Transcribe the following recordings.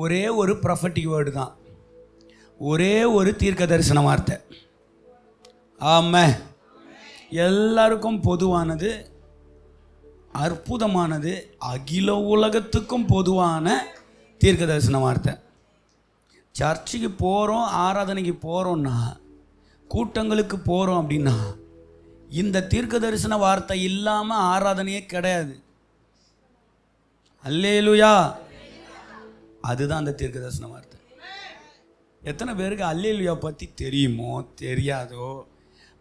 ஒரே ஒரு prophetic word தான், ஒரே ஒரு தீர்க்க தரிசன வார்த்தை. ஆமென். எல்லாருக்கும் பொதுவானது, அற்புதமானது, அகில உலகத்துக்கும் பொதுவான தீர்க்க தரிசன வார்த்தை. சர்ச்சுக்கு போகிறோம், ஆராதனைக்கு போகிறோன்னா, கூட்டங்களுக்கு போகிறோம் அப்படின்னா இந்த தீர்க்க தரிசன வார்த்தை இல்லாமல் ஆராதனையே கிடையாது. அல்லேலூயா. அதுதான் அந்த தீர்க்க தரிசன வார்த்தை. எத்தனை பேருக்கு அல்லேலூயா பற்றி தெரியுமோ தெரியாதோ,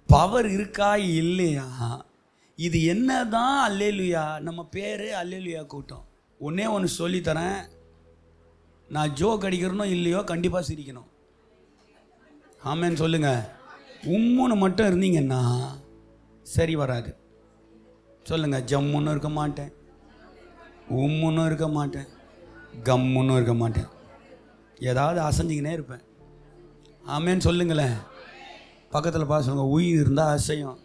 பவர் இருக்கா இல்லையா, இது என்ன தான் அல்லேலூயா, நம்ம பேர் அல்லேலூயா கூட்டம். ஒன்றே ஒன்று சொல்லித்தரேன், நான் ஜோக் அடிக்கிறனோ இல்லையோ கண்டிப்பாக சிரிக்கணும். ஆமேன்னு சொல்லுங்கள். உம்முன்னு மட்டும் இருந்தீங்கன்னா சரி வராது. சொல்லுங்கள். ஜம்முன்னு இருக்க மாட்டேன், உம்முன்னு இருக்க மாட்டேன், கம்முன்னு இருக்க மாட்டேன், ஏதாவது அசைஞ்சிக்கினே இருப்பேன். ஆமேன்னு சொல்லுங்களேன். பக்கத்தில் பார்த்து சொல்லுங்கள். உயிர் இருந்தால் அசையும்.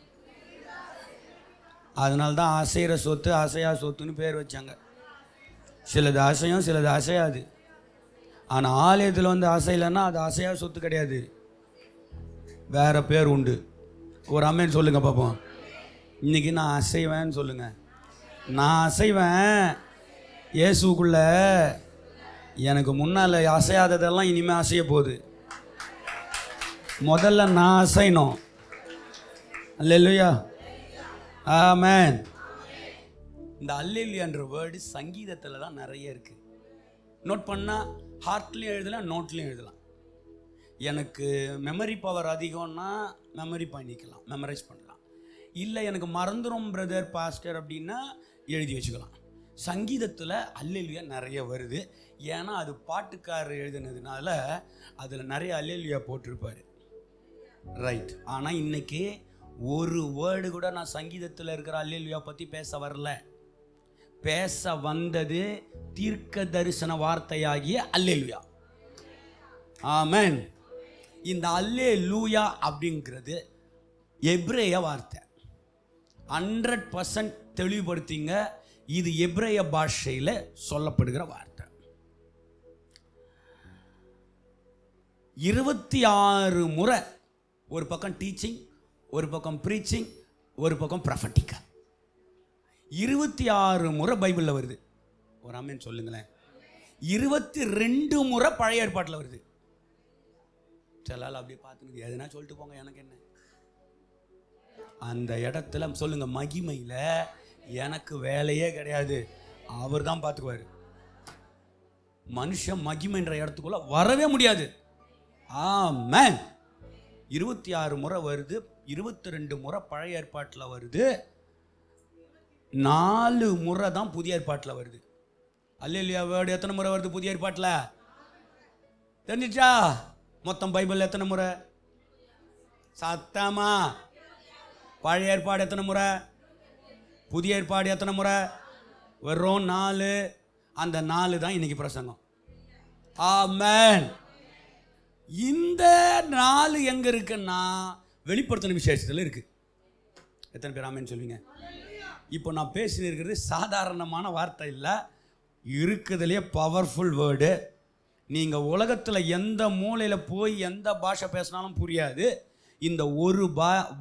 அதனால தான் அசைகிற சொத்து அசையா சொத்துன்னு பேர் வச்சாங்க. சிலது அசையும், சிலது அசையாது. ஆனால் ஆலயத்தில் வந்து அசையலைன்னா அது அசையா சொத்து கிடையாது, வேறு பேர் உண்டு. ஒரு அம்மேன்னு சொல்லுங்கள் பார்ப்போம். இன்றைக்கி நான் அசைவேன்னு சொல்லுங்கள். நான் அசைவேன் இயேசுக்குள்ள. எனக்கு முன்னால் அசையாததெல்லாம் இனிமேல் அசைய போகுது. முதல்ல நான் அசையணும். அல்லேலூயா. ஆமென். இந்த அல்லேலூயான்ற வேர்டு சங்கீதத்தில் தான் நிறைய இருக்குது. நோட் பண்ணால் ஹார்ட்லேயும் எழுதலாம், நோட்லேயும் எழுதலாம். எனக்கு மெமரி பவர் அதிகம்னா மெமரி பண்ணிக்கலாம், மெமரைஸ் பண்ணலாம். இல்லை எனக்கு மறந்துடும் பிரதர் பாஸ்டர் அப்படின்னா எழுதி வச்சுக்கலாம். சங்கீதத்தில் அல்லேலூயா நிறைய வருது. ஏன்னா அது பாட்டுக்காரர் எழுதுனதுனால அதில் நிறைய அல்லேலூயா போட்டிருப்பார். ரைட். ஆனால் இன்னைக்கு ஒரு வேர்டு கூட நான் சங்கீதத்தில் இருக்கிற அல்லேலூயா பற்றி பேச வரல. பேச வந்தது தீர்க்க தரிசன வார்த்தையாகிய அல்லேலூயா. ஆமென். இந்த அல்லேலூயா அப்படிங்கிறது எபிரேய வார்த்தை. 100% தெளிவுபடுத்திங்க. இது எபிரேய பாஷையில் சொல்லப்படுகிற வார்த்தை. 26 முறை, ஒரு பக்கம் டீச்சிங், ஒரு பக்கம் ப்ரீச்சிங், ஒரு பக்கம் ப்ராஃபட்டிக். 26 முறை பைபிளில் வருது. ஒரு ஆமென் சொல்லுங்களேன். 22 முறை பழைய ஏற்பாட்டில் வருது. சிலால் அப்படியே பார்த்துன்னு எதுனா சொல்லிட்டு போங்க, எனக்கு என்ன. அந்த இடத்துல சொல்லுங்க, மகிமையில் எனக்கு வேலையே கிடையாது, அவர் தான் பார்த்துக்குவார். மனுஷன் மகிமைன்ற இடத்துக்குள்ள வரவே முடியாது. ஆமென். 26 முறை வருது, 22 முறை பழைய ஏற்பாட்டில் வருது, 4 முறை தான் புதிய ஏற்பாட்டில் வருது. அல்லேலூயா வேர்டு எத்தனை முறை வருது புதிய ஏற்பாட்டில்? தெரிஞ்சிச்சா? மொத்தம் பைபிள் எத்தனை முறை? சத்தமா. பழைய ஏற்பாடு எத்தனை முறை? புதிய ஏற்பாடு எத்தனை முறை? வெறும் 4. அந்த 4 தான் இன்னைக்கு பிரசங்கம். ஆமென். இந்த 4 எங்க இருக்குன்னா வெளிப்படுத்தின விசேஷத்தில் இருக்கு. எத்தனை பேர் ஆமென் சொல்வீங்க? இப்போ நான் பேசின்னு இருக்கிறது சாதாரணமான வார்த்தை இல்லை, இருக்குதுலேயே பவர்ஃபுல் வேர்டு. நீங்கள் உலகத்தில் எந்த மூலையில் போய் எந்த பாஷை பேசினாலும் புரியாது. இந்த ஒரு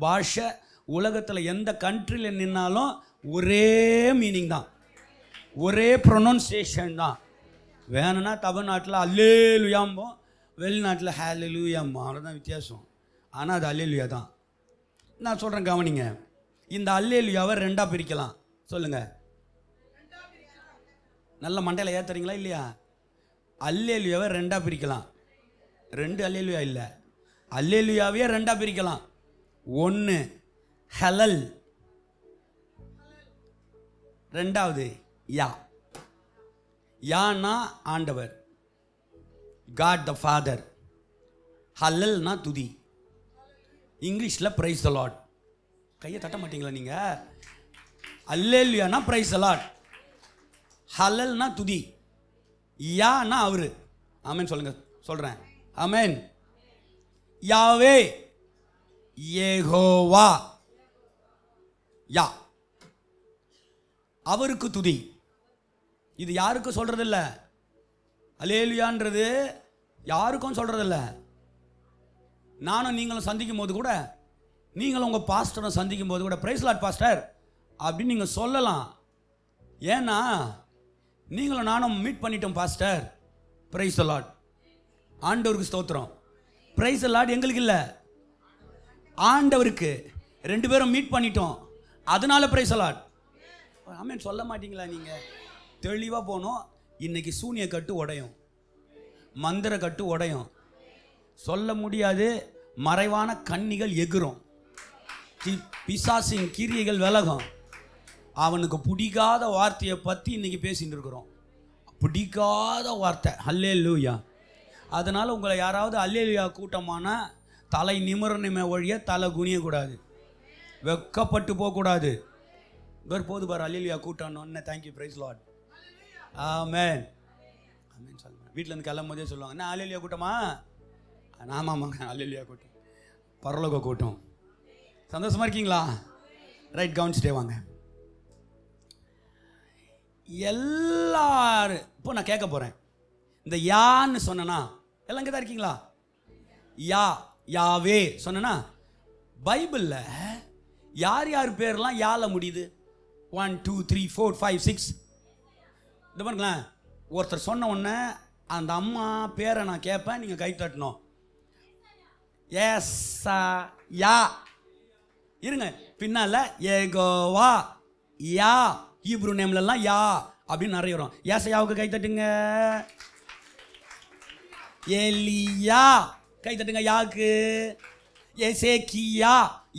பாஷை உலகத்தில் எந்த கண்ட்ரியில் நின்னாலும் ஒரே மீனிங் தான், ஒரே ப்ரொனவுன்சியேஷன் தான். வேணும்னா தமிழ்நாட்டில் அல்லேலூயாம்போம், வெளிநாட்டில் ஹல்லேலூயாம்போம், அவ்வளோதான் வித்தியாசம். ஆனால் அது அல்லேலூயா தான். நான் சொல்கிறேன் கவனிங்க. இந்த அல்லேலூயாவை 2ஆக பிரிக்கலாம். சொல்லுங்கள். நல்ல மண்டையில் ஏற்றுறீங்களா இல்லையா? அல்லேலூயாவை 2ஆக பிரிக்கலாம். 2 அல்லேலூயா இல்லை, அல்லேலூயாவே 2ஆக பிரிக்கலாம். 1 ஹலல், 2வது யா. யானா ஆண்டவர், காட் த ஃபாதர். ஹலல்னா துதி. இங்கிலீஷில் பிரைஸ் த லார்ட். கையை தட்ட மாட்டீங்களா நீங்கள்? அல்லேலூயானா பிரைஸ் த லார்ட், ஹலல்னா துதி, யானா அவரு. ஆமென் சொல்லுங்க. சொல்கிறேன். ஆமென். யாவே, யெகோவா, யா, அவருக்கு துதி. இது யாருக்கு சொல்றது இல்லை? அல்லேலூயான்றது யாருக்கும் சொல்கிறதில்ல. நானும் நீங்களும் சந்திக்கும் போது கூட, நீங்களும் உங்கள் பாஸ்டரை சந்திக்கும் போது கூட பிரைஸ் லார்ட் பாஸ்டர் அப்படின்னு நீங்கள் சொல்லலாம். ஏன்னா நீங்களும் நானும் மீட் பண்ணிட்டோம் பாஸ்டர், பிரைஸ் லார்ட், ஆண்டவருக்கு ஸ்தோத்திரம். பிரைஸ் லார்ட் எங்களுக்கு இல்லை, ஆண்டவருக்கு. 2 பேரும் மீட் பண்ணிட்டோம், அதனால பிரைஸ் லார்ட். ஆமென் சொல்ல மாட்டீங்களா? நீங்கள் தெளிவாக போகணும். இன்னைக்கு சூனிய கட்டு உடையும், மந்திர கட்டு உடையும், சொல்ல முடியாது. மறைவான கண்ணிகள் எகிரும், பிசாசின் கிரியைகள் விலகும். அவனுக்கு பிடிக்காத வார்த்தையை பற்றி இன்னைக்கு பேசிட்டு இருக்கிறோம். பிடிக்காத வார்த்தை அல்லேலூயா. அதனால் உங்களை யாராவது அல்லேலூயா கூட்டமான தலை நிமிரணுமே ஒழிய தலை குனியக்கூடாது, வெக்கப்பட்டு போகக்கூடாது. வேறு போது பாரு அல்லேலூயா கூட்டணுன்னு. Thank you praise Lord. Amen amen சொல்லுங்கள். வீட்டில் இருந்து கிளம்பும் போதே சொல்லுவாங்க, என்ன அல்லேலூயா கூட்டமா? ஆமாம்மாங்க, அல்லேலூயா கூட்டம், பரலோக கூட்டம். சந்தோஷமா இருக்கீங்களா? ரைட், கவனிச்சுட்டே வாங்க. எல்லாரும் இப்போ நான் கேட்க போகிறேன். இந்த யான்னு சொன்னா எல்லாம் இங்கே தான் இருக்கீங்களா? யா, யாவே சொன்னா பைபிளில் யார் யார் பேர்லாம் யால முடியுது? 1 2 3 4 5 6. இந்த பாருங்களேன், ஒருத்தர் சொன்ன உடனே அந்த அம்மா பேரை நான் கேட்பேன், நீங்கள் கை தட்டணும். ஏசா யா இருங்க, பின்னால ஏகோவா யா, ஹீப்ரு நேம்லலாம் யா அப்படின்னு நிறைய வரும். ஏசையாவுக்கு கை தட்டுங்க. எலியா கை தட்டுங்க யாக்கு. எசேக்கியா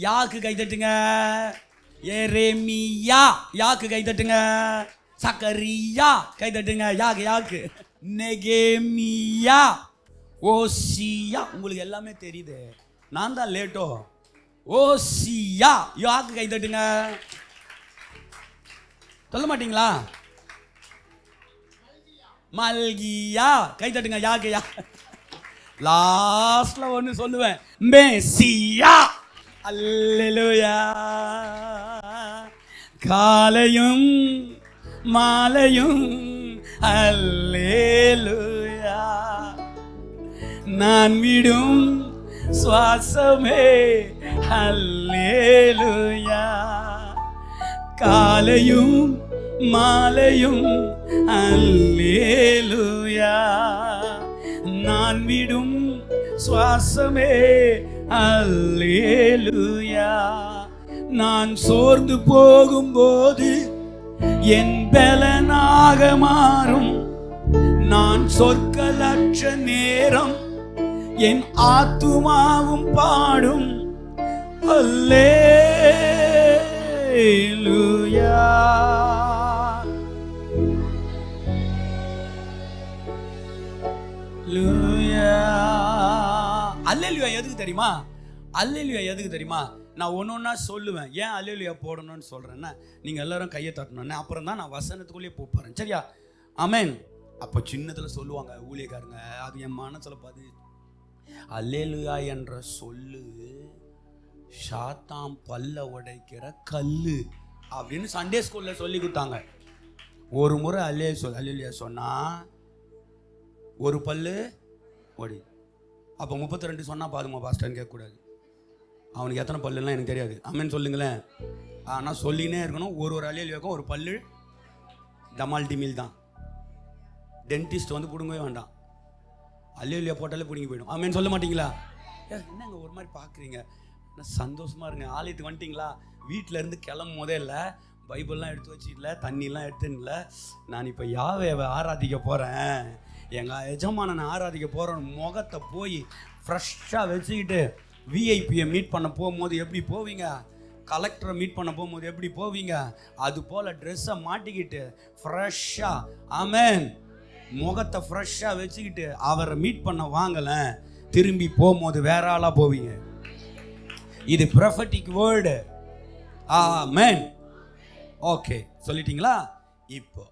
யாக்கு கை தட்டுங்க. எரேமியா யாக்கு கை தட்டுங்க. சக்கரியா கை தட்டுங்க யாக்கு யாக்கு. நெகேமியா, ஓசியா, உங்களுக்கு எல்லாமே தெரியுது, நான் தான் லேட்டோ. ஓசியா யாக்கு கை தட்டுங்க. சொல்ல மாட்டீங்களா? மல்கியா கை தட்டுங்க யாக்கு யா. லாஸ்ட்ல ஒன்று சொல்லுவேன், மேசியா. அல்லேலூயா. காலையும் மாலையும் அல்லேலூயா. நான் விடும் சுவாசமே அல்லேலூயா. காலையும் மாலையும் அல்லேலூயா. நான் விடும் சுவாசமே அல்லேலூயா. நான் சோர்ந்து போகும்போது என் பலனாக மாறும். நான் சொற்களற்ற நேரம் என் ஆத்துமாவும் பாடும் அல்லேலூயா. அல்லேலூயா எதுக்கு தெரியுமா? அல்லேலூயா எதுக்கு தெரியுமா? நான் ஒன்னொன்னா சொல்லுவேன். ஏன் அல்லேலூயா போடணும்னு சொல்றேன்னா, நீங்க எல்லாரும் கையை தட்டணும்னு, அப்புறம் தான் நான் வசனத்துக்குள்ளேயே போறேன். சரியா? ஆமென். அப்போ சின்னத்தில் சொல்லுவாங்க ஊழியக்காரங்க, அது என் மனசில் பார்த்து, அல்லேலூயா என்ற சொல்லு சாத்தான் பல்ல உடைக்கிற கல்லு அப்படின்னு சண்டே ஸ்கூலில் சொல்லி கொடுத்தாங்க. ஒரு முறை அல்லேலூயா சொன்னா ஒரு பல்லு ஓடி. அப்போ 32 சொன்னால் பாதுமா பாஸ்டர்னு கேட்கக்கூடாது. அவனுக்கு எத்தனை பல்லுலாம் எனக்கு தெரியாது. ஆமென் சொல்லுங்களேன். ஆனால் சொல்லினே இருக்கணும். ஒரு அல்லேலூயாக்கும் ஒரு பல்லு டமால் டிமில் தான். டென்டிஸ்ட் வந்து பிடுங்கவே வேண்டாம், அல்லேலூயா போட்டாலே பிடுங்கி போயிடும். ஆமென் சொல்ல மாட்டீங்களா? என்னங்க ஒரு மாதிரி பார்க்குறீங்க? சந்தோஷமா இருங்க. ஆலயத்துக்கு வந்துட்டிங்களா? வீட்டில் இருந்து கிளம்பும் போதே இல்லை, பைபிள்லாம் எடுத்து வச்சுக்கல, தண்ணிலாம் எடுத்துன்னு, நான் இப்போ யாவேவை ஆராதிக்க போகிறேன், எங்கள் எஜமானனை ஆராதிக்க போகிறேன், முகத்தை போய் ஃப்ரெஷ்ஷாக வச்சுக்கிட்டு விஐபியை மீட் பண்ண போகும்போது எப்படி போவீங்க, கலெக்டரை மீட் பண்ண போகும்போது எப்படி போவீங்க, அது போல் ட்ரெஸ்ஸை மாட்டிக்கிட்டு ஃப்ரெஷ்ஷாக, ஆமென், முகத்தை ஃப்ரெஷ்ஷாக வச்சுக்கிட்டு அவரை மீட் பண்ண வாங்கலை, திரும்பி போகும்போது வேற ஆளாக போவீங்க. இது ப்ரொஃபெட்டிக் வேர்டு. ஆமென். ஓகே, சொல்லிட்டீங்களா? இப்போ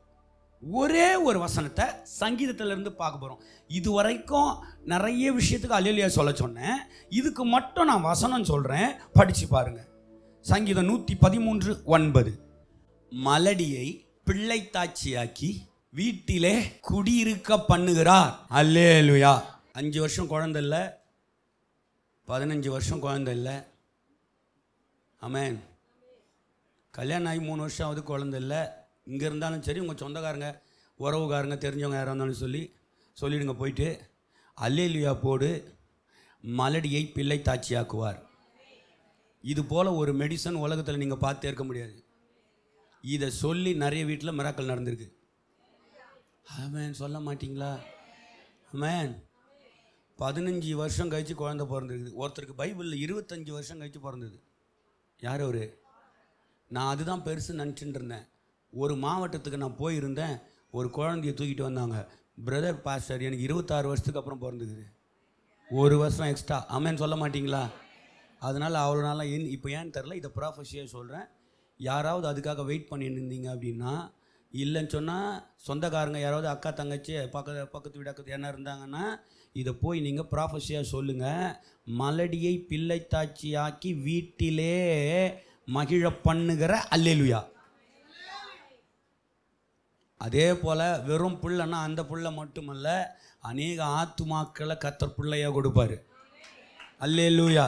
ஒரே ஒரு வசனத்தை சங்கீதத்திலிருந்து பார்க்க போகிறோம். இது வரைக்கும் நிறைய விஷயத்துக்கு அல்லேலூயா சொல்ல சொன்னேன். இதுக்கு மட்டும் நான் வசனம் சொல்கிறேன், படித்து பாருங்க. சங்கீதம் 113:9. மலடியை பிள்ளைத்தாட்சியாக்கி வீட்டிலே குடியிருக்க பண்ணுகிறார். அல்லேலூயா. 5 வருஷம் குழந்தை இல்லை, 15 வருஷம் குழந்தை இல்லை. ஆமென். கல்யாணம் ஆகி 3 வருஷம் ஆகுது, குழந்தை இல்லை. இங்கே இருந்தாலும் சரி, உங்கள் சொந்தக்காரங்க உறவுக்காரங்க தெரிஞ்சவங்க யாராக இருந்தாலும் சொல்லிடுங்க போயிட்டு, அல்லேலூயா போடு, மலடியை பிள்ளை தாட்சியாக்குவார். இது போல் ஒரு மெடிசன் உலகத்தில் நீங்கள் பார்த்து இருக்க முடியாது. இதை சொல்லி நிறைய வீட்டில் மிராக்கள் நடந்திருக்கு. ஆமென். சொல்ல மாட்டிங்களா? ஆமென். 15 வருஷம் கழித்து குழந்தை பிறந்திருக்குது. ஒருத்தருக்கு பைபிளில் 25 வருஷம் கழித்து பிறந்தது. யார் அவரு? நான் அதுதான் பெருசு நினச்சிட்டு இருந்தேன். ஒரு மாவட்டத்துக்கு நான் போயிருந்தேன், ஒரு குழந்தைய தூக்கிட்டு வந்தாங்க. பிரதர் பாஸ்டர், எனக்கு 26 வருஷத்துக்கு அப்புறம் பிறந்துக்குது, 1 வருஷம் எக்ஸ்ட்ரா. ஆமென். சொல்ல மாட்டிங்களா? அதனால் அவ்வளோ நாளாக இப்போ ஏன்னு தெரில, இதை ப்ராஃபஸியாக சொல்கிறேன். யாராவது அதுக்காக வெயிட் பண்ணிட்டு இருந்தீங்க அப்படின்னா, இல்லைன்னு சொன்னால் சொந்தக்காரங்க யாராவது அக்கா தங்கச்சி பக்கத்து வீடு என்ன இருந்தாங்கன்னா, இதை போய் நீங்கள் ப்ராஃபஸியாக சொல்லுங்கள். மலடியை பிள்ளை தாட்சியாக்கி வீட்டிலே மகிழ பண்ணுகிற அல்லேலூயா. அதே போல் வெறும் புள்ளன்னா அந்த புள்ள மட்டுமல்ல, அநேக ஆத்துமாக்களை கர்த்தர் பிள்ளையாக கொடுப்பார். அல்லேலூயா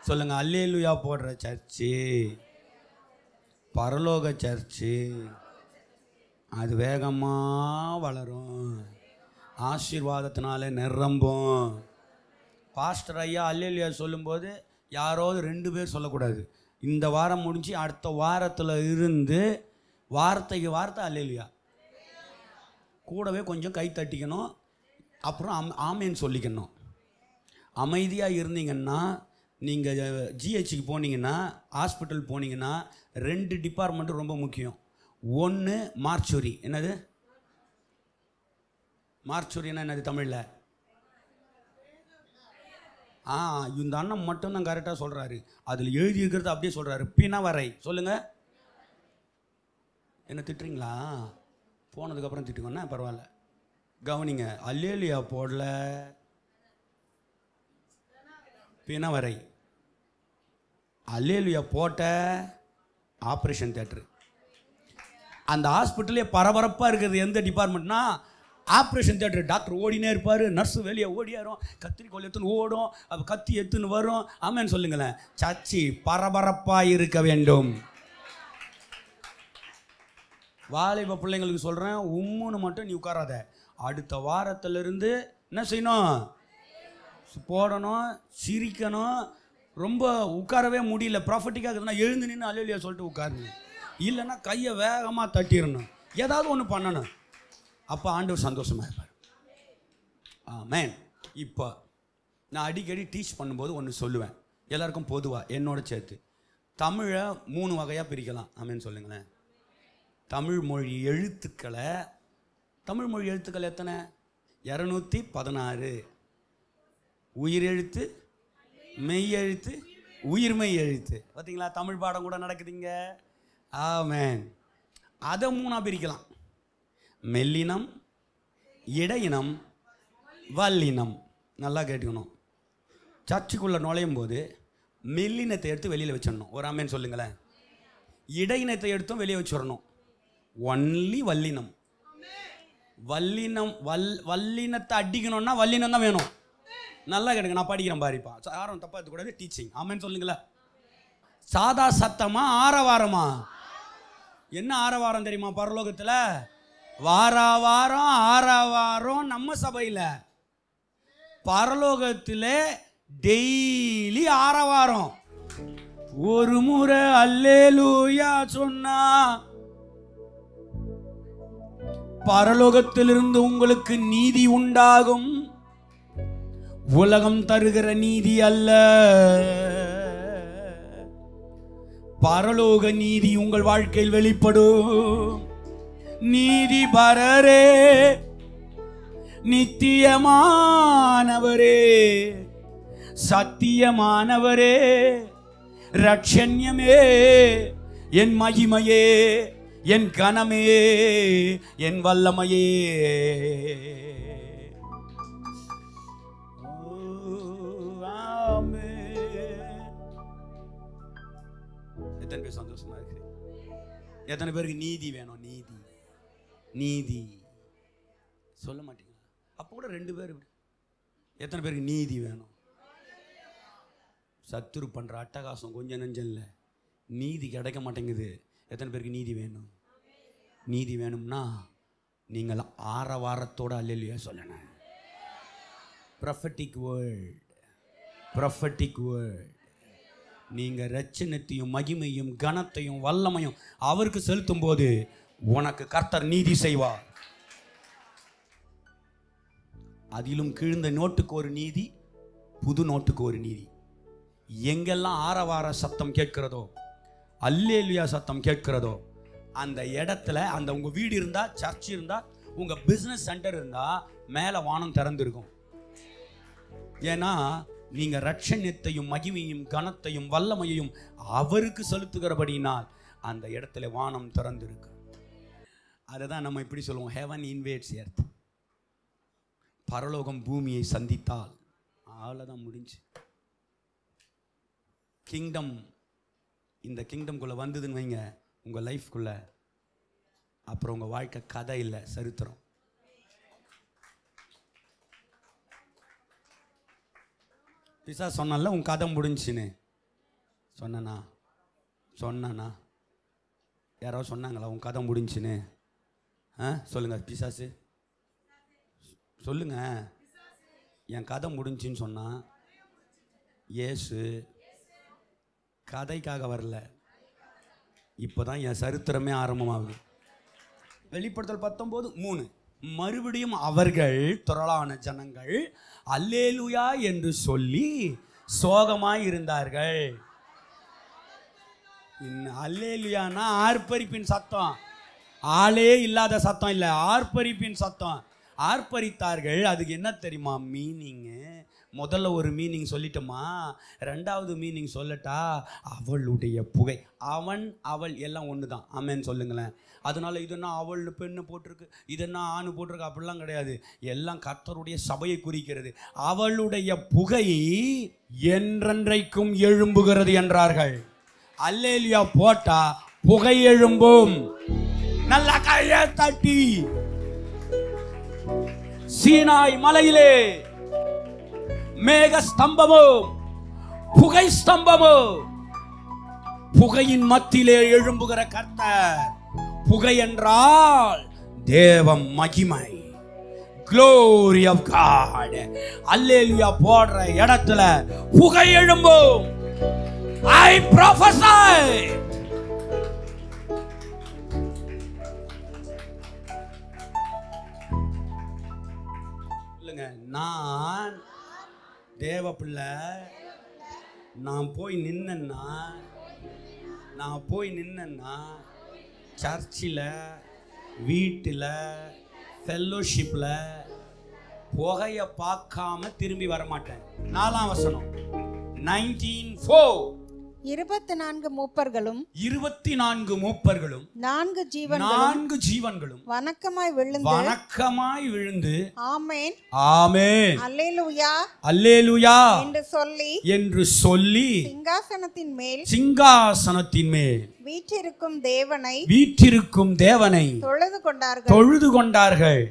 சொல்லுங்கள். அல்லேலூயா போடுற சர்ச்சு, பரலோக சர்ச்சு, அது வேகமாக வளரும், ஆசீர்வாதத்தினால நிரம்பும். பாஸ்டர் ஐயா அல்லேலூயா சொல்லும்போது யாராவது 2 பேர் சொல்லக்கூடாது. இந்த வாரம் முடிஞ்சு அடுத்த வாரத்தில் இருந்து வார்த்தைக்கு வார்த்தை அல்லேலூயா. கூடவே கொஞ்சம் கை தட்டிக்கணும், அப்புறம் ஆமேன்னு சொல்லிக்கணும். அமைதியாக இருந்தீங்கன்னா, நீங்கள் ஜிஹெச்சுக்கு போனீங்கன்னா, ஹாஸ்பிட்டல் போனீங்கன்னா 2 டிபார்ட்மெண்ட்டு ரொம்ப முக்கியம். ஒன்று மார்ச்சுரி. என்னது மார்ச்சுரின்னா? என்னது தமிழில்? இந்த அண்ணன் மட்டும்தான் கரெக்டாக சொல்கிறாரு. அதில் எழுதி இருக்கிறது அப்படியே சொல்கிறாரு. பிணவரை. சொல்லுங்கள். என்ன திட்டுறீங்களா? போனதுக்கப்புறம் திட்டுக்கோண்ணா, பரவாயில்ல. கவனிங்க, அல்லேலூயா போடல, பிணவரை. அல்லேலூயா போட்ட ஆப்ரேஷன் தியேட்டரு. அந்த ஹாஸ்பிட்டலே பரபரப்பாக இருக்கிறது எந்த டிபார்ட்மெண்ட்னா ஆப்ரேஷன் தியேட்டர். டாக்டர் ஓடினே இருப்பார், நர்ஸு வெளியே ஓடியாரும், கத்திரிக்கோள் எடுத்துன்னு ஓடும், அப்போ கத்தி எடுத்துன்னு வரும். ஆமேன்னு சொல்லுங்களேன். சர்ச்சி பரபரப்பாக இருக்க வேண்டும். வாலிப பிள்ளைங்களுக்கு சொல்கிறேன், உம்முன்னு மட்டும் நீ உட்காராத. அடுத்த வாரத்திலிருந்து என்ன செய்யணும்? போடணும், சிரிக்கணும். ரொம்ப உட்காரவே முடியல, ப்ராஃபட்டிக்காக இருக்குதுன்னா எழுந்து நின்று அல்லேலூயா சொல்லிட்டு உட்காருங்க. இல்லைன்னா கையை வேகமாக தட்டிடணும், ஏதாவது ஒன்று பண்ணணும். அப்போ ஆண்டவர் சந்தோஷமாக இருப்பார். ஆமென். இப்போ நான் அடிக்கடி டீச் பண்ணும்போது ஒன்று சொல்லுவேன், எல்லாருக்கும் பொதுவாக என்னோட சேர்த்து. தமிழை 3 வகையாக பிரிக்கலாம். ஆமென் சொல்லுங்களேன். தமிழ் மொழி எழுத்துக்களை எத்தனை? 216. உயிர் எழுத்து, மெய் எழுத்து, உயிர்மெய் எழுத்து. பார்த்தீங்களா? தமிழ் பாடம் கூட நடக்குதுங்க. ஆமென். அதை 3ஆக பிரிக்கலாம். மெல்லினம், இடையினம், வல்லினம். நல்லா கேட்டுக்கணும். சர்ச்சுக்குள்ளே நுழையும் போது மெல்லினத்தை எடுத்து வெளியில் வச்சிடணும். ஒரு ஆமென் சொல்லுங்களேன். இடையினத்தை எடுத்தும் வெளியே வச்சிடணும். ஒன்லி வல்லினம். வல்லினத்தை அடிக்கணும்னா வல்லினம் தான் வேணும். நல்லா கேட்டுங்க, நான் படிக்கிறேன் பாரிப்பா, யாரும் தப்பா எடுத்துக்கூடாது. டீச்சிங். ஆமென் சொல்லுங்களேன். சாதா சத்தமா ஆரவாரமா? என்ன ஆரவாரம் தெரியுமா? பரலோகத்தில் வாரம் ஆரவாரம். நம்ம சபையில் பரலோகத்தில் டெய்லி ஆரவாரம். ஒரு முறை அல்லேலூயா சொன்னா பரலோகத்திலிருந்து உங்களுக்கு நீதி உண்டாகும். உலகம் தருகிற நீதி அல்ல, பரலோக நீதி உங்கள் வாழ்க்கையில் வெளிப்படும். நீதி பரரே, நித்தியமானவரே, சத்தியமானவரே, ரட்சண்யமே, என் மகிமையே, என் கனமே, என் வல்லமையே. எத்தனை பேர் சந்தோஷமா இருக்கு? எத்தனை பேருக்கு நீதி வேணும்? நீதி, நீதி. சொல்ல மாட்டீங்களா? அப்போ கூட 2 பேர். எத்தனை பேருக்கு நீதி வேணும்? சத்துரு பண்ணுற அட்டகாசம் கொஞ்சம் நெஞ்சம் இல்லை, நீதி கிடைக்க மாட்டேங்குது. எத்தனை பேருக்கு நீதி வேணும்? நீதி வேணும்னா நீங்கள் ஆரவாரத்தோட அல்லேலூயா சொல்லணும். Prophetic world, prophetic world. நீங்கள் ரட்சணத்தையும் மகிமையும் கனத்தையும் வல்லமையும் அவருக்கு செலுத்தும் போது உனக்கு கர்த்தர் நீதி செய்வார். அதிலும் கீழ்ந்த நோட்டுக்கு ஒரு நீதி, புது நோட்டுக்கு ஒரு நீதி. எங்கெல்லாம் ஆரவார சத்தம் கேட்கிறதோ, அல்லேலூயா சத்தம் கேட்கிறதோ, அந்த இடத்துல அந்த உங்கள் வீடு இருந்தால், சர்ச் இருந்தால், உங்கள் பிஸ்னஸ் சென்டர் இருந்தால் மேலே வானம் திறந்திருக்கும். ஏன்னா நீங்கள் ரட்சணத்தையும் மகிமையும் கனத்தையும் வல்லமையையும் அவருக்கு செலுத்துகிறபடினால் அந்த இடத்துல வானம் திறந்திருக்கு. அதை தான் நம்ம இப்படி சொல்லுவோம், ஹெவன் இன்வேட்ஸ் எர்த். பரலோகம் பூமியை சந்தித்தால் அவ்வளோதான் முடிஞ்சு. கிங்டம், இந்த கிங்டம்குள்ளே வந்ததுன்னு வைங்க உங்கள் லைஃப்குள்ளே, அப்புறம் உங்கள் வாழ்க்கை கதை இல்லை, சரித்திரம். பிசா சொன்னால உன் கதை முடிஞ்சுன்னு சொன்னா யாராவது சொன்னாங்களா உன் கதை முடிஞ்சுன்னு? சொல்லுங்க பிசாசு, சொல்லுங்க. என் கதை முடிஞ்சுன்னு சொன்னா இயேசு கதைக்காக வரல, இப்போதான் என் சரித்திரமே ஆரம்பமாகுது. வெளிப்படுத்தல் 19:3. மறுபடியும் அவர்கள் திரளான ஜனங்கள் அல்லேலூயா என்று சொல்லி சோகமாய் இருந்தார்கள். அல்லேலூயானா ஆர்ப்பரிப்பின் சத்தம், ஆளே இல்லாத சத்தம் இல்லை, ஆர்ப்பரிப்பின் சத்தம். ஆர்ப்பரித்தார்கள். அதுக்கு என்ன தெரியுமா மீனிங்கு? முதல்ல ஒரு மீனிங் சொல்லிட்டோமா, 2வது மீனிங் சொல்லட்டா? அவளுடைய புகை. அவன் அவள் எல்லாம் ஒன்று தான். ஆமென் சொல்லுங்களேன். அதனால இதென்னா அவள் பெண்ணு போட்டிருக்கு, இதென்னா ஆணு போட்டிருக்கு, அப்படிலாம் கிடையாது. எல்லாம் கர்த்தருடைய சபையை குறிக்கிறது. அவளுடைய புகை என்றென்றைக்கும் எழும்புகிறது என்றார்கள். அல்லேலூயா போட்டா புகை எழும்பும். நல்லா கையை தட்டி. சீனாய் மலையிலே மேக ஸ்தம்பமோ புகை ஸ்தம்பமோ, புகையின் மத்தியிலே எழும்புகிற கர்த்தர். புகை என்றால் தேவ மகிமை, glory of God. அல்லேலூயா போடுற இடத்துல புகை எழும்பும். I prophesy. இல்லைங்க, நான் தேவ பிள்ளை. நான் போய் நின்னா சர்ச்சில், வீட்டில், ஃபெல்லோஷிப்பில் புகையை பார்க்காம திரும்பி வரமாட்டேன். 4ஆம் வசனம் 19:4. 24 மூப்பர்களும் 4 ஜீவன்களும் வணக்கமாய் விழுந்து ஆமென் ஆமென் அல்லேலூயா என்று சொல்லி சிங்காசனத்தின் மேல் வீற்றிருக்கும் தேவனை தொழுது கொண்டார்கள்.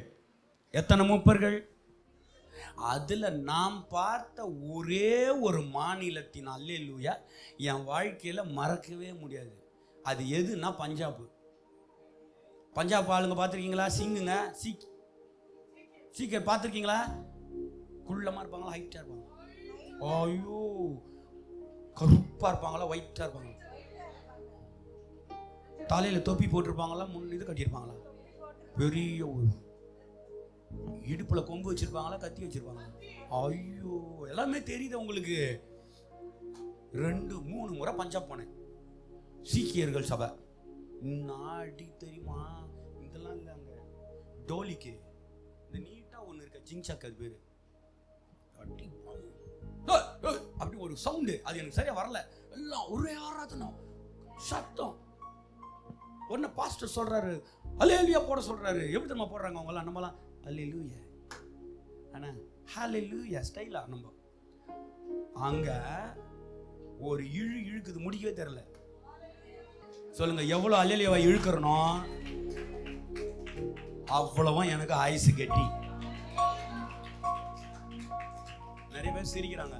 எத்தனை மூப்பர்கள்? அதுல நாம் பார்த்த ஒரே ஒரு மாநிலத்தின் அல்லேலூயா என் வாழ்க்கையில மறக்கவே முடியாது. அது எதுனா பஞ்சாப் ஆளுங்க பார்த்துருக்கீங்களா? சிங்குங்க, சீக்கிரம் பார்த்துருக்கீங்களா? குள்ளமா இருப்பாங்களா, ஹைட்டா இருப்பாங்க? ஐயோ, கருப்பா இருப்பாங்களா, ஒயிட்டா இருப்பாங்க? தலையில தொப்பி போட்டிருப்பாங்களா, முன் இது கட்டியிருப்பாங்களா, பெரிய இடுப்புல கொம்பு வச்சிருப்பாங்களா, கத்தி வச்சிருப்பாங்களா? ஐயோ, எல்லாமே தெரியுது உங்களுக்கு. 2-3 முறை பஞ்சாப் போனேன். சீக்கியர்கள் சபை. நாடி தெரியுமா? இதெல்லாம் இல்லை. அங்க டோலிக்கு இந்த நீட்டா ஒண்ணு இருக்க, ஜிங்சாக், அது பேரு. அப்படி ஒரு சவுண்டு, அது எனக்கு சரியா வரல. எல்லாம் ஒரே ஆராதனம், சத்தம். உடனே பாஸ்டர் சொல்றாரு, அல்லேலூயா போட சொல்றாரு. எப்படி நம்ம போடுறாங்க அவங்க எல்லாம்? நம்மலாம் அல்லேலூயா, ஆனா ஹல்லேலூயா ஸ்டைலா. நம்ம அங்க ஒரு இழுக்குது, முடிக்கவே தெரியல. சொல்லுங்க, எவ்வளவு அல்லேலூயாவை இழுக்கிறனோ அவ்வளவும் எனக்கு ஆயுசு கெட்டி. நிறைய பேர் சிரிக்கிறாங்க,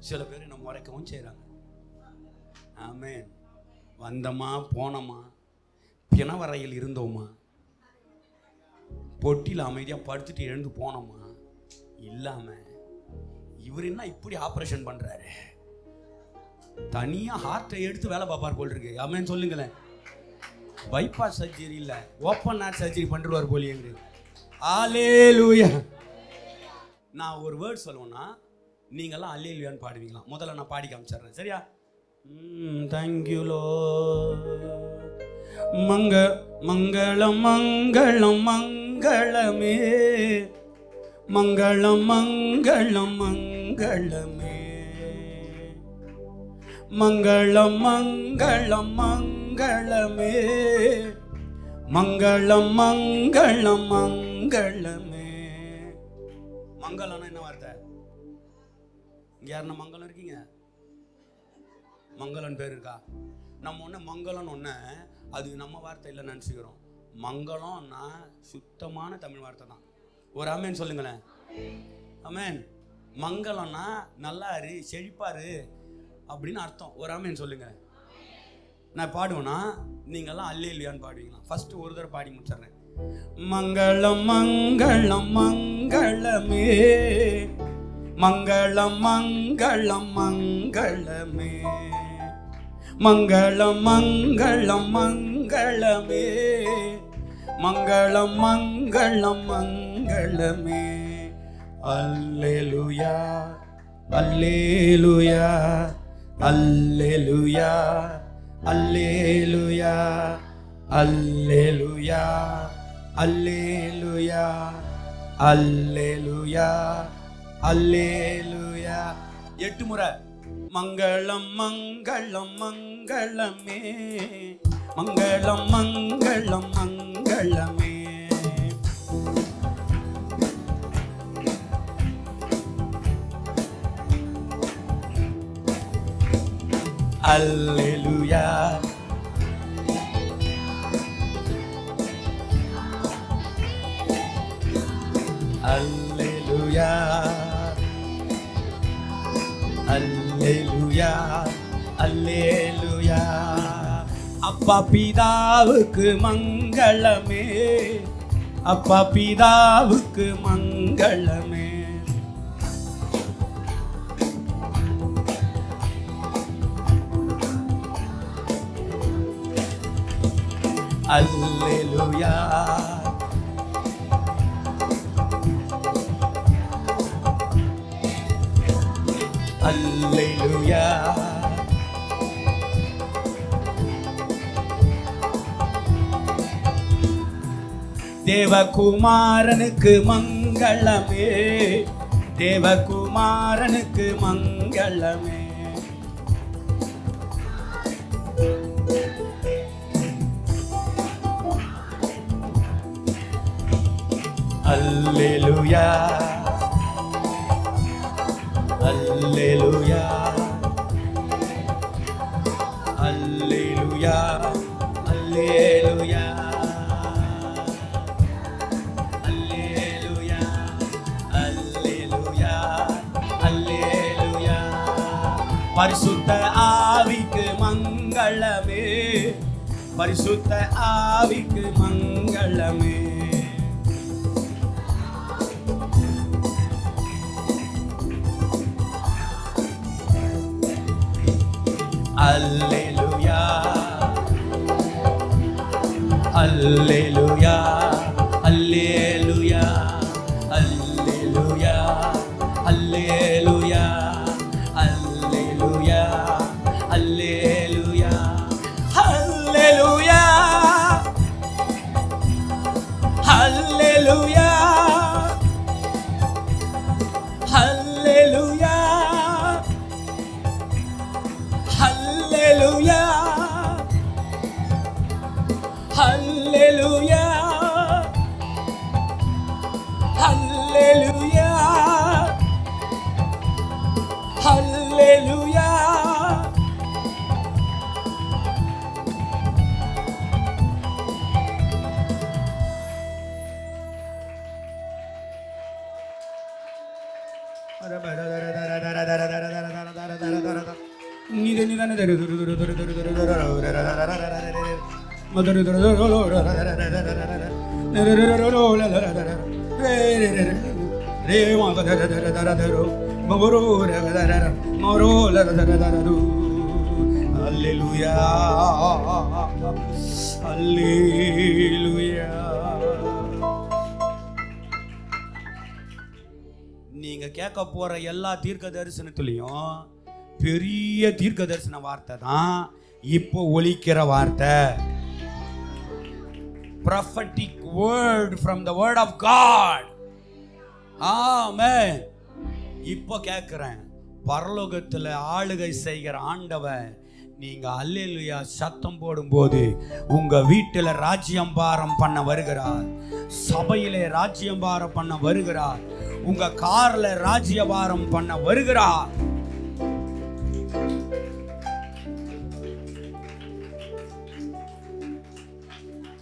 சில பேர் நம்ம முறைக்கவும் செய்கிறாங்க. ஆமென். வந்தோமா போனோமா, பிணவரையில் இருந்தோமா, பொட்டியில் அமைதியாக படுத்துட்டு எழுந்து போனோமா இல்லாமல் இவர் என்ன இப்படி ஆப்ரேஷன் பண்ணுறாரு, தனியாக ஹார்ட்டை எடுத்து வேலை பார்ப்பார் போல் இருக்கு. ஆமென் சொல்லுங்களேன். பைபாஸ் சர்ஜரி இல்லை, ஓப்பன் ஹார்ட் சர்ஜரி பண்ணுவார் போல் எங்க. அல்லேலூயா. நான் ஒரு வேர்ட் சொல்லுவேன்னா நீங்கள்லாம் அல்லேலூயான்னு பாடுவீங்களா? முதல்ல நான் பாடி காமிச்சிடுறேன், சரியா? Thank you low. மங்களம் மங்களம் மங்களமே, மங்களம் மங்களம் மங்களமே, மங்களம் மங்களம் மங்களமே, மங்களம் மங்களம் மங்களமே. மங்களம்னா என்ன வார்த்தை? இங்க யாருன்னா மங்களம் இருக்கீங்க? மங்களம் பேர் இருக்கா? நம்ம ஒன்று மங்களம் ஒன்று அது நம்ம வார்த்தை இல்லை நினச்சிக்கிறோம். மங்களம்னா சுத்தமான தமிழ் வார்த்தை தான். ஒரு ஆமேன் சொல்லுங்களேன். ஆமேன். மங்களம்னா நல்லாரு செழிப்பாரு அப்படின்னு அர்த்தம். ஒரு ஆமேன் சொல்லுங்க. நான் பாடுவேன்னா நீங்கள்லாம் அல்லேலூயான்னு பாடுவீங்களா? ஃபர்ஸ்ட் ஒரு தடவை பாடி முடிச்சிடுறேன். மங்களம் மங்களம் மங்களமே, மங்களம் மங்களம் மங்களமே, மங்களம் மங்களம் மங்களமே, மங்களம் மங்களம் மங்களமே. அல்லேலூயா அல்லேலூயா அல்லேலூயா அல்லேலூயா அல்லேலூயா அல்லேலூயா அல்லேலூயா அல்லேலூயா. 8 முறை. மங்களம் மங்களம் மங்களமே, மங்களம் மங்களம் மங்களமே. அல்லேலூயா அல்லேலூயா அல்லேலூயா அல்லேலூயா. அப்பா பிதாவுக்கு மங்களமே, அப்பா பிதாவுக்கு மங்களமே. அல்லேலூயா அல்லேலூயா. தேவகுமாரனுக்கு மங்களமே, தேவகுமாரனுக்கு மங்களமே. அல்லேலூயா அல்லேலூயா அல்லேலூயா அல்லேலூயா அல்லேலூயா அல்லேலூயா அல்லேலூயா. பரிசுத்த ஆவிக்கு மங்களமே, பரிசுத்த ஆவிக்கு மங்களமே. அல்லேலூயா அல்லேலூயா அல்லேலூயா அல்லேலூயா அல்லேலூயா அல்லேலூயா அல்லேலூயா அல்லேலூயா அல்லேலூயா அல்லேலூயா Hallelujah, Hallelujah, Hallelujah, Hallelujah. நீங்க கேட்க போற எல்லா தீர்க்க தரிசனத்திலையும் பெரிய தீர்க்க தரிசன வார்த்தை தான் இப்போ ஒலிக்கிற வார்த்தை. prophetic word from the word of God. ஆமென். இப்போ கேட்கிறேன், பரலோகத்தில் ஆளுகை செய்கிற ஆண்டவர், நீங்க அல்லேலூயா சத்தம் போடும்போது உங்க வீட்டில் ராஜ்யம்பாரம் பண்ண வருகிறார், சபையிலே ராஜ்யம்பாரம் பண்ண வருகிறார், உங்க கார்ல ராஜ்யபாரம் பண்ண வருகிறார்.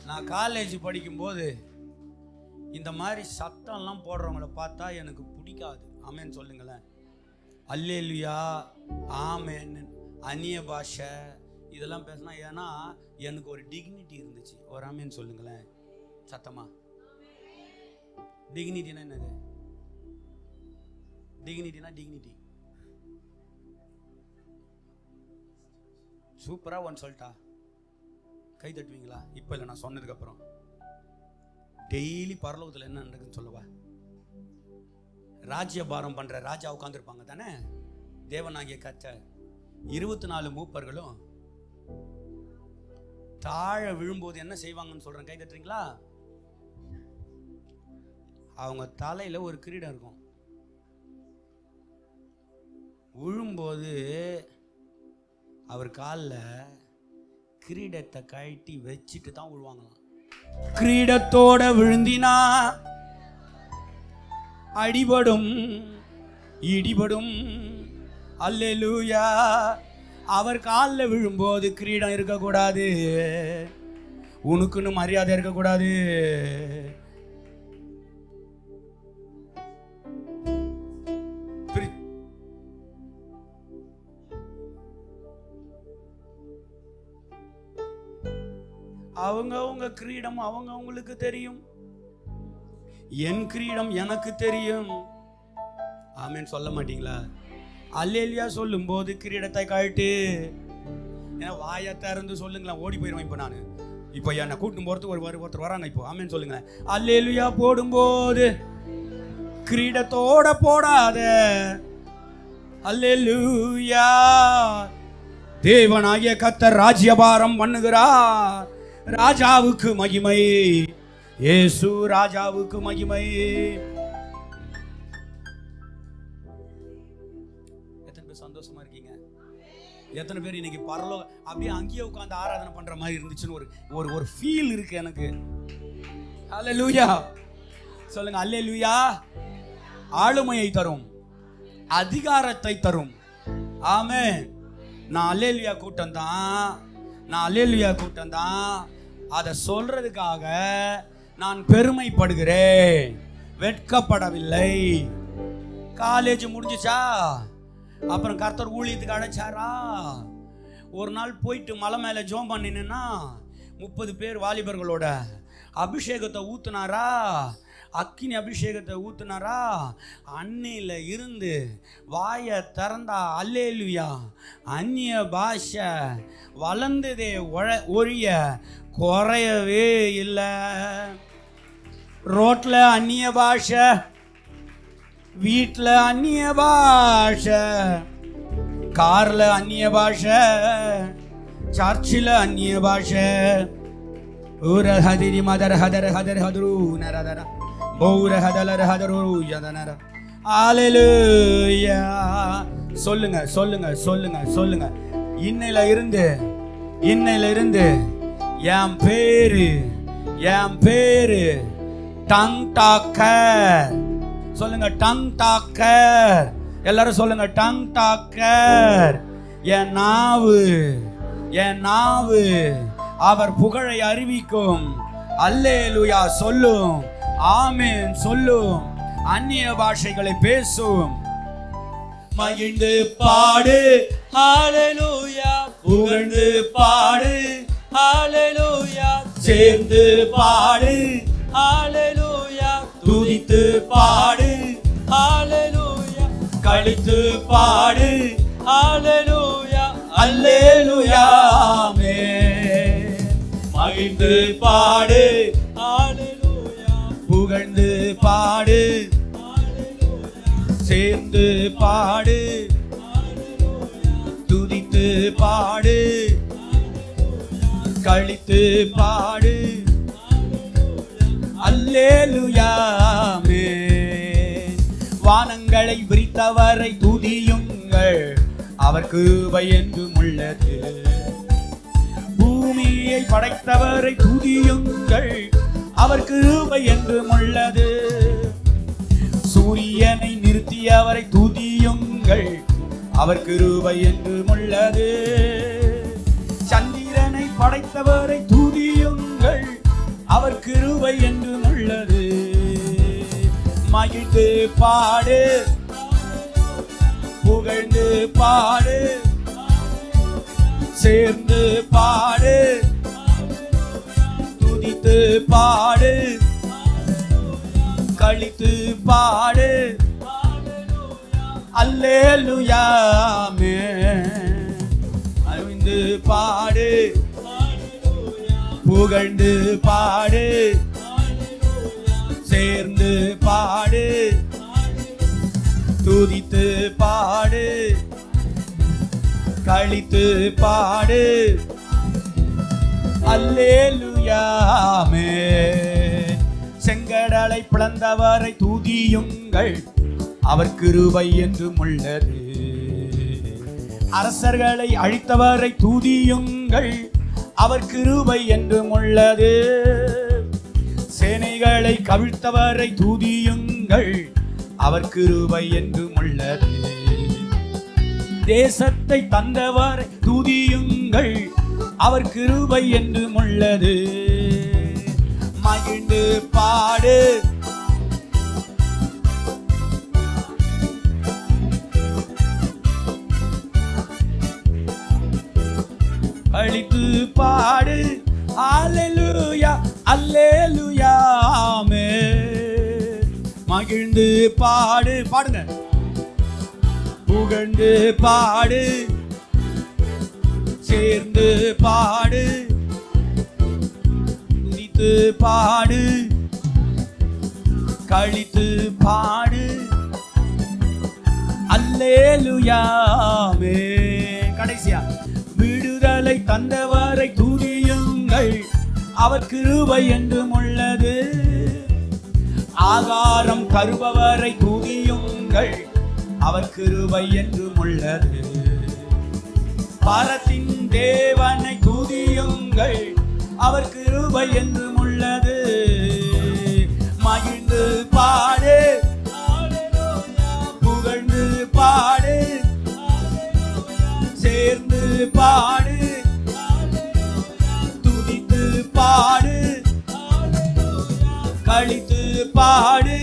நான் காலேஜ் படிக்கும்போது இந்த மாதிரி சத்தம்லாம் போடுறவங்கள பார்த்தா எனக்கு பிடிக்காது. ஆமேன் சொல்லுங்களேன். அல்லேலூயா, ஆமேன், அந்நிய பாஷை இதெல்லாம் பேசினா, ஏன்னா எனக்கு ஒரு டிக்னிட்டி இருந்துச்சு. ஒரு ஆமேன் சொல்லுங்களேன் சத்தமா. டிக்னிட்டினா என்னது? டிக்னிட்டினா டிக்னிட்டி. சூப்பரா ஒன்று சொல்லிட்டா கை தட்டுவீங்களா? இப்போ இல்லை, நான் சொன்னதுக்கு அப்புறம். டெய்லி பரலோகத்தில் என்ன நடக்குதுன்னு சொல்லவா? ராஜ்யபாரம் பண்ற ராஜா உட்கார்ந்துருப்பாங்க தானே, தேவனாகிய கர்த்தர். 24 மூப்பர்களும் தாழ விழும்போது என்ன செய்வாங்கன்னு சொல்றேன், கை தட்டுறீங்களா? அவங்க தலையில ஒரு கிரீடம் இருக்கும். விழும்போது அவர் காலில் கிரீடத்தை கழட்டி வச்சுட்டு தான் விழுவாங்களாம். கிரீடத்தோட விழுந்தினா அடிபடும் இடிபடும். அல்லேலூயா. அவர் காலில் விழும்போது கிரீடம் இருக்கக்கூடாது, உனக்குன்னு மரியாதை இருக்கக்கூடாது. அவங்க கிரீடம் அவங்களுக்கு தெரியும், என் கிரீடம் எனக்கு தெரியும். ஆமேன் சொல்ல மாட்டீங்களா? அல்லேலூயா சொல்லும் போது கிரீடத்தை கழட்டு. ஏன்னா வாயை திறந்து சொல்லுங்களேன், ஓடி போயிடுவேன். இப்போ நான் இப்போ என்னை கூட்டும் போறதுக்கு ஒருத்தர் வராங்க இப்போ. ஆமேன் சொல்லுங்களேன். அல்லேலூயா போடும்போது கிரீடத்தோட போடாத. அல்லேலூயா. தேவனாகிய கர்த்தர் ராஜ்யபாரம் பண்ணுகிறார். ராஜாவுக்கு மகிமை, இயேசு ராஜாவுக்கு மகிமை. எத்தனை பேர் சந்தோஷமா இருக்கீங்க? எத்தனை பேர் இன்னைக்கு பரலோகம் அப்படியே அங்கேயே உட்கார்ந்து ஆராதனை பண்ற மாதிரி இருந்துச்சுன்னு ஒரு ஃபீல் இருக்கு எனக்கு. அல்லேலூயா சொல்லுங்க. அல்லேலூயா. ஆளுமையை தரும், அதிகாரத்தை தரும். ஆமென். நான் அல்லேலூயா கூட்டம் தான், நான் அல்லேலூயா கூட்டம் தான். அதை சொல்றதுக்காக நான் பெருமைப்படுகிறேன், வெட்கப்படவில்லை. காலேஜ் முடிஞ்சிச்சா, அப்புறம் கர்த்தர் ஊழியத்துக்கு அழைச்சாரா, ஒரு நாள் போயிட்டு மலை மேலே ஜோம் பண்ணினா 30 பேர் வாலிபர்களோட அபிஷேகத்தை ஊத்துனாரா, அக்கினி அபிஷேகத்தை ஊத்துனாரா. அன்னையில இருந்து வாயை திறந்தா அல்லேலூயா அந்நிய பாஷை வளர்ந்ததே ஒழிய குறையவே இல்லை. ரோட்ல அந்நிய பாஷை, வீட்டில் அந்நிய பாஷை, கார்ல அந்நிய பாஷை, சர்ச்சில் அந்நிய பாஷை. ஊர ஹதிரி மதர் ஹதர் ஹதர் ஹதரு நரதர பௌர ஹதலர் ஹதரு யதனர. அல்லேலூயா. சொல்லுங்க சொல்லுங்க சொல்லுங்க சொல்லுங்க. இன்னையில இருந்து என் பேரு டங் டாக்கர். சொல்லுங்க டங் டாக்கர். எல்லாரும் சொல்லுங்க டங் டாக்கர். என் நாவு அவர் புகழை அறிவிக்கும். அல்லேலூயா சொல்லும், ஆமென் சொல்லும், அந்நிய பாஷைகளை பேசும். மகிழ்ந்து பாடு ஹalleluya, புகழ்ந்து பாடு ஹalleluya, சேர்ந்து பாடு ஹalleluya, துதித்து பாடு ஹalleluya, களித்து பாடு ஹalleluya, அல்லேலூயா ஆமென். மகிழ்ந்து பாடு ஹalleluya, புகழ்ந்து பாடு சேர்ந்து பாடு துதித்து பாடு களித்து பாடு அல்லேலூயா ஆமென். வானங்களை விரித்தவரை துதியுங்கள், அவர் கிருபை என்றும் உள்ளது. பூமியை படைத்தவரை துதியுங்கள், அவர் கிருபை என்றும் உள்ளது. சூரியனை நிறுத்தியவரை துதியுங்கள், அவர் கிருபை என்றும் உள்ளது. சந்திரனை படைத்தவரை துதியுங்கள், அவர் கிருபை என்றும் உள்ளது. மகிழ்ந்து பாடு புகழ்ந்து பாடு சேர்ந்து பாடு துதித்து பாடு களித்து பாடு அல்லேலூயா ஆமென். அறிந்து பாடு புகழ்ந்து பாடு சேர்ந்து பாடு துதித்து பாடு களித்து பாடு அல்லேலூயா ஆமென். செங்கடலை பிளந்தவரை துதியுங்கள், அவர் கிருபை என்றும் உள்ளது. அரசர்களை அழித்தவரை துதியுங்கள், அவர் கிருபை என்றும் உள்ளது. சேனைகளை கவிழ்த்தவரை துதியுங்கள், அவர் கிருபை என்றும் உள்ளது. தேசத்தை தந்தவரை துதியுங்கள், அவர் கிருபை என்றும் உள்ளது. மகிழ்ந்து பாடு களித்து பாடு அல்லேலூயா அல்லேலூயா ஆமென். மகிழ்ந்து பாடு பாடுங்க, புகழ்ந்து பாடு சேர்ந்து பாடு துதித்து பாடு களித்து பாடு அல்லேலூயா ஆமென். கடைசியா விடுதலை தந்தவரை துதியுங்கள், அவர் கிருபை என்றும் உள்ளது. ஆகாரம் தருபவரை துதியுங்கள், அவர் கிருபை என்றும் உள்ளது. பரத்தின் தேவனை துதியுங்கள், அவர் கிருபை என்றும் உள்ளது. மகிழ்ந்து பாடு புகழ்ந்து பாடு சேர்ந்து பாடு துதித்து பாடு களித்து பாடு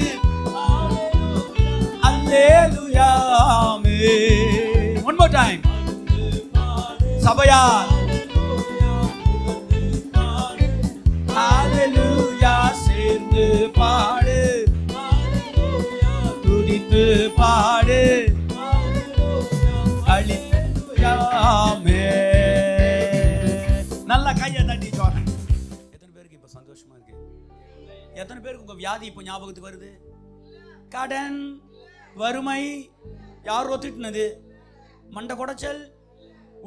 அல்லேலூயா ஆமென். One more time. சபையா அல்லேலூயா சேர்ந்து பாடு துதித்து பாடு அல்லேலூயா ஆமென். நல்ல கையை தட்டி சொல்றேன். எத்தனை பேருக்கு இப்ப சந்தோஷமா இருக்கு? எத்தனை பேருக்கு உங்க வியாதி இப்ப ஞாபகத்துக்கு வருது? கடன் வறுமை யாரோ திட்டினது, மண்டை குடைச்சல்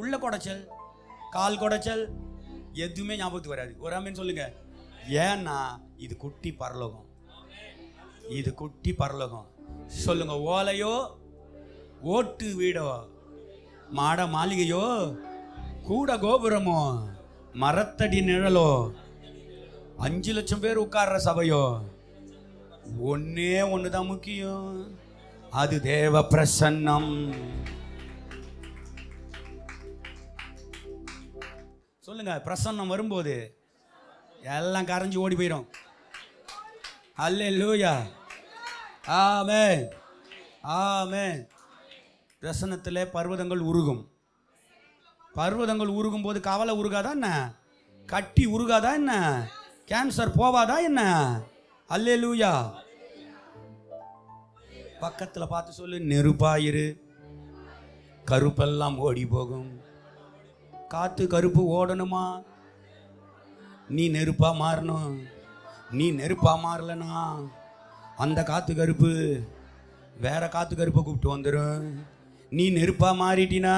உள்ள குடைச்சல் கால் குடைச்சல் எதுவுமே ஞாபகத்துக்கு வராது. ஒரு ஆமென் சொல்லுங்க. ஏன்னா இது குட்டி பரலோகம், இது குட்டி பரலோகம். சொல்லுங்க. ஓலையோ ஓட்டு வீடோ மாட மாளிகையோ கூட கோபுரமோ மரத்தடி நிழலோ 5 லட்சம் பேர் உட்கார்ற சபையோ, ஒன்னே ஒண்ணுதான் முக்கியம், அது தேவ பிரசன்னம். சொல்லுங்க. பிரசன்னம் வரும்போது எல்லாம் கரைஞ்சி ஓடி போயிடும். அல்லேலூயா ஆமென் ஆமென். ரசனத்தில் பர்வதங்கள் உருகும். பர்வதங்கள் உருகும் போது கவலை உருகாதா என்ன? கட்டி உருகாதா என்ன? கேன்சர் போவாதா என்ன? அல்லேலூயா. பக்கத்தில் பார்த்து சொல்லு, நெருப்பாயிரு, கருப்பெல்லாம் ஓடி போகும். காத்து கருப்பு ஓடணுமா? நீ நெருப்பா மாறணும். நீ நெருப்பா மாறலனா அந்த காத்து கருப்பு வேற காத்து கருப்பை கூப்பிட்டு வந்துடும். நீ நெருப்பா மாறிட்டினா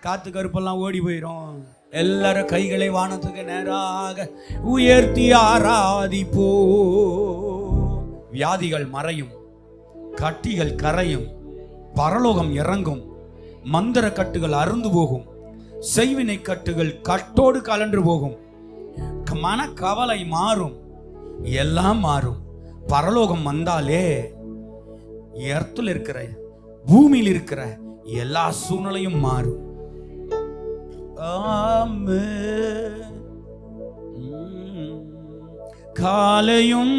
காத்து கருப்பெல்லாம் ஓடி போயிடும். எல்லாரும் கைகளை வானத்துக்கு நேராக உயர்த்தி ஆராதிப்போ. வியாதிகள் மறையும், கட்டிகள் கரையும், பரலோகம் இறங்கும், மந்திர கட்டுகள் அருந்து போகும், செய்வினை கட்டுகள் கட்டோடு கலன்று போகும், மனக்கவலை மாறும், எல்லாம் மாறும். பரலோகம் வந்தாலே எர்த்தில் இருக்கிற பூமியில் இருக்கிற எல்லா சூழ்நிலையும் மாறும். காலையும்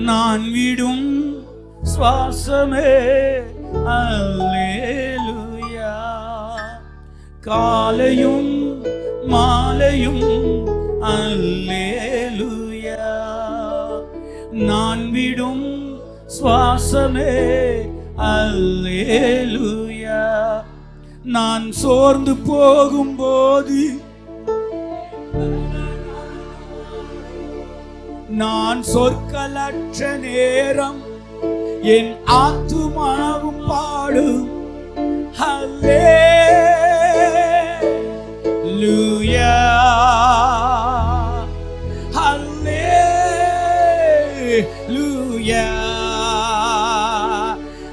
நான் விடும் சுவாசமே அல்லேலூயா. காலையும் மாலையும் அல்லேலூயா. நான் விடும் சுவாசமே அல்லேலூயா. நான் சோர்ந்து போகும்போது, நான் சொற்களற்ற நேரம் என் ஆத்துமாவும் பாடும் ஹல்லேலூயா, ஹல்லேலூயா,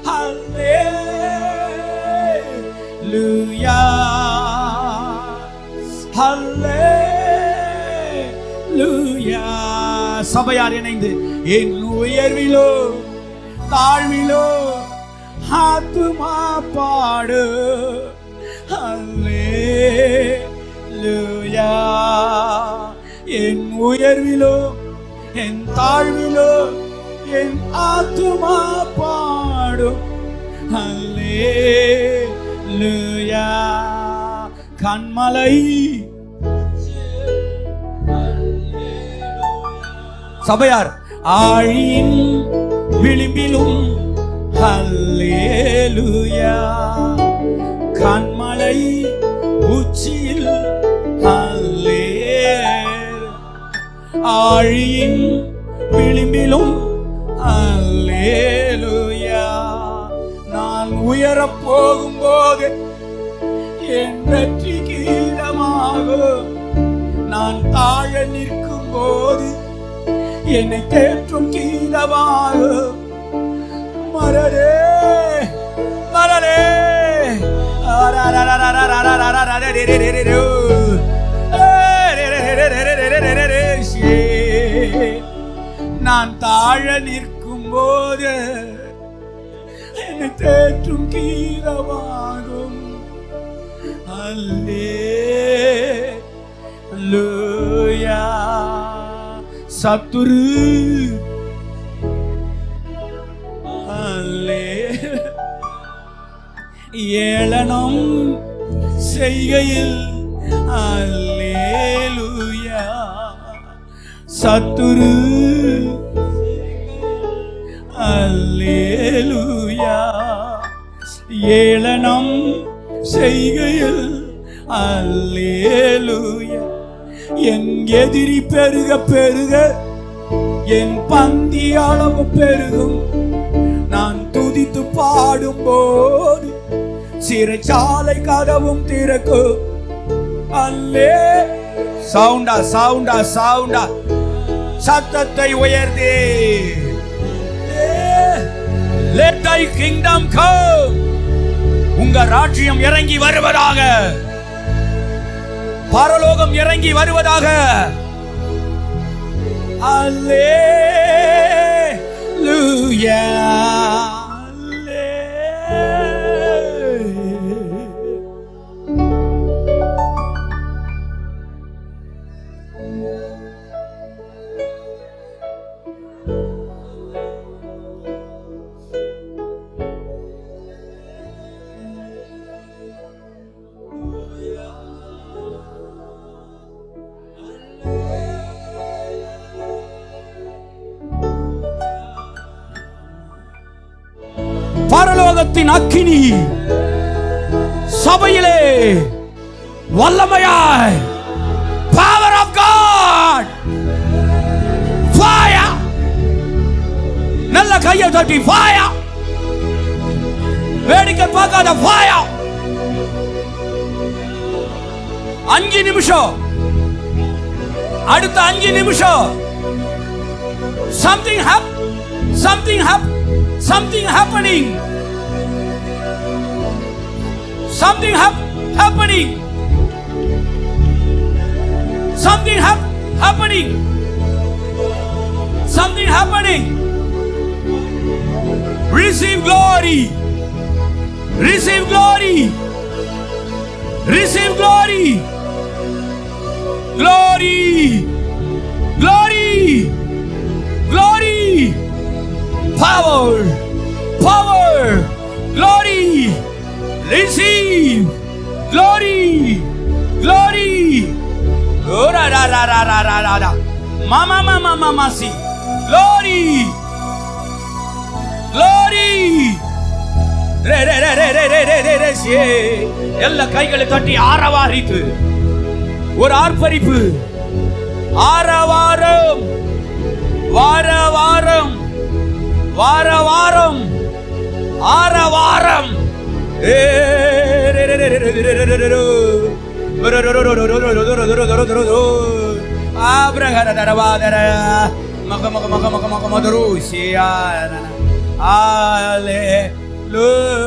ஹல்லேலூயா, ஹல்லேலூயா. சபையார் இணைந்து என் உயர்விலோ தாழ்விலோ ஆத்துமா பாடு அல்லேலூயா. என் உயர்விலோ என் தாழ்விலோ என் ஆத்துமா பாடும் அல்லேலூயா. கண்மலை சபையார் ஆழியின் விளிம்பிலும் ஹல்லேலூயா. கண்மலை உச்சியில் ஹல்லேலூயா. ஆழியின் விளிம்பிலும் ஹல்லேலூயா. நான் உயரப் போகும்போது என் வெற்றி கீதமாகும். நான் தாழ நிற்கும் போது என்னை தேற்றும் கீதமாகும். மரரே மரரே நான் தாழ நிற்கும் போது என்னை தேற்றும் கீதமாகும். அல்லேலூயா. சத்துரு ஏளனம் செய்கையில் அல்லேலூயா. சத்துரு அல்லேலூயா. ஏளனம் செய்கையில் அல்லேலூயா. என் எதிரி பெருக பெருக என் பந்தி அளவு பெருகும். நான் துதித்து பாடும்போது சிறைச்சாலை கதவும் திறக்கும். அல்லே சவுண்டா சவுண்டா சவுண்டா சத்தத்தை உயர்த்தே. Let thy kingdom come. உங்க ராஜ்யம் இறங்கி வருவதாக. பரலோகம் இறங்கி வருவதாக. அல்லேலூயா. பரலோகத்தின் அக்கினி சபையிலே வல்லமையாய் power of God fire நல்ல கையை தட்டி fire வேடிக்கை பார்க்காத fire 5 நிமிஷம் அடுத்த 5 நிமிஷம் something happening something happening something happening receive glory receive glory receive glory glory glory glory power power glory receive glory glory ora ra ra ra ra ra ra mama mama mama si glory glory re re re re re re re re si எல்லா கைகளை தட்டி ஆரவாரித்து ஒரு ஆர்ப்பரிப்பு ஆரவாரம் வாரவாரம் வாரவாரம் ஆரவாரம் ஆப்ரஹரதரவாதர மக மக மக மக மக மதரு சியா ஹalleluya